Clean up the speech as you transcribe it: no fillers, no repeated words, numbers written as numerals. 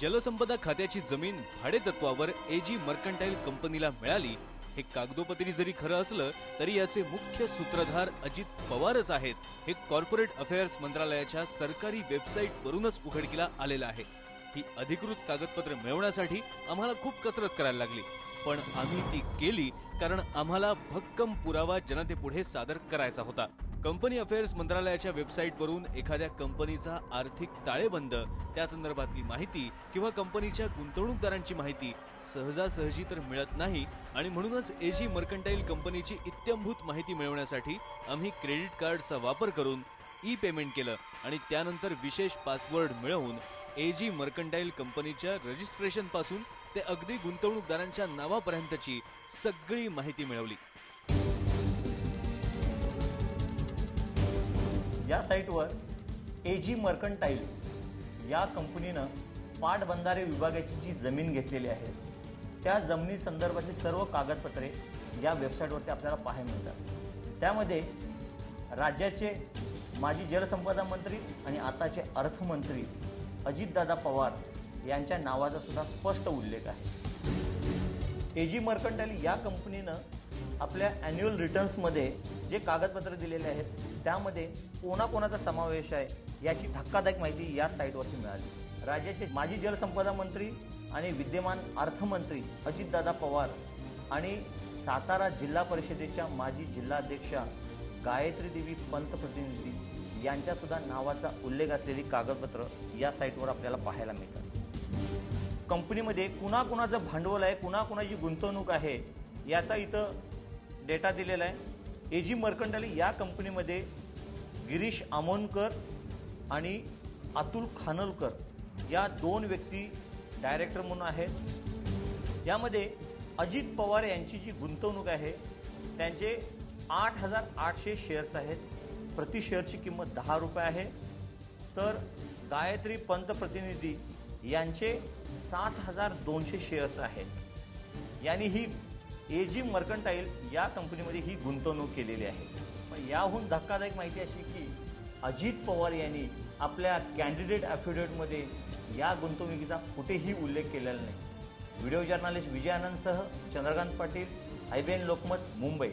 जलसंपदा खात्याची जमीन भाडेतत्वावर एजी मर्कंटाईल कंपनीला मिळाली हे कागदोपत्री जरी खरं असलं तरी याचे मुख्य सूत्रधार अजित पवारच आहेत हे कॉर्पोरेट अफेअर्स मंत्रालयाच्या सरकारी वेबसाईट वरूनच उघडकीला आलेलं आहे। ही अधिकृत कागदपत्र मिळवण्यासाठी आम्हाला खूप कसरत करायला लागली, पण आम्ही ती केली कारण आम्हाला भक्कम पुरावा जनतेपुढे सादर करायचा होता। कंपनी अफेअर्स मंत्रालयाच्या वेबसाईटवरून एखाद्या कंपनीचा आर्थिक ताळेबंद, त्या संदर्भातली माहिती किंवा कंपनीच्या गुंतवणूकदारांची माहिती सहजासहजी तर मिळत नाही आणि म्हणूनच एजी मर्कंटाईल कंपनीची इत्थंभूत माहिती मिळवण्यासाठी आम्ही क्रेडिट कार्डचा वापर करून ई-पेमेंट केलं आणि त्यानंतर विशेष पासवर्ड मिळवून एजी मर्कंटाईल कंपनीच्या रजिस्ट्रेशन पासून ते अगदी गुंतवणूकदारांच्या नावापर्यंतची सगळी माहिती मिळवली। या साइटवर एजी मर्कंटाईल या कंपनीनं पाटबंधारे विभागाची जी जमीन घेतलेली आहे त्या जमिनी संदर्भातली सर्व कागदपत्रे या वेबसाईटवरती आपल्याला पाहायला मिळतात। त्यामध्ये राज्याचे माजी जलसंपदा मंत्री आणि आताचे अर्थमंत्री अजितदादा पवार यांच्या नावाचा सुद्धा स्पष्ट उल्लेख आहे। एजी मर्कंटाईल या कंपनीनं आपल्या ॲन्युअल रिटर्न्समध्ये जे कागदपत्र दिलेले आहेत त्यामध्ये कोणाकोणाचा समावेश आहे याची धक्कादायक माहिती या साईटवरती मिळाली। राज्याचे माजी जलसंपदा मंत्री आणि विद्यमान अर्थमंत्री अजितदादा पवार आणि सातारा जिल्हा परिषदेच्या माजी जिल्हाध्यक्षा गायत्री देवी पंतप्रतिनिधी यांच्या सुद्धा नावाचा उल्लेख असलेली कागदपत्र या साईटवर आपल्याला पाहायला मिळतात। कंपनीमध्ये कुणाकुणाचं भांडवल आहे, कुणाकुणाची गुंतवणूक आहे याचा इथं डेटा दिलेला आहे। एजी मर्कंटाईल या कंपनीमध्ये गिरीश आमोणकर आणि अतुल खानोलकर या दोन व्यक्ती डायरेक्टर म्हणून आहेत। यामध्ये अजित पवार यांची जी गुंतवणूक आहे त्यांचे 8,800 शेअर्स आहेत, प्रति शेअरची किंमत 10 रुपये आहे। तर गायत्री पंतप्रतिनिधी यांचे 7,200 शेअर्स आहेत। यानी ही एजी मर्कंटाईल या कंपनीमध्ये ही गुंतवणूक केलेली आहे। पण याहून धक्कादायक माहिती अशी की अजित पवार यांनी आपल्या कॅन्डिडेट ॲफिडेव्हिटमध्ये या गुंतवणुकीचा कुठेही उल्लेख केलेला नाही। व्हिडिओ जर्नलिस्ट विजय आनंदसह चंद्रकांत पाटील, IBN लोकमत, मुंबई।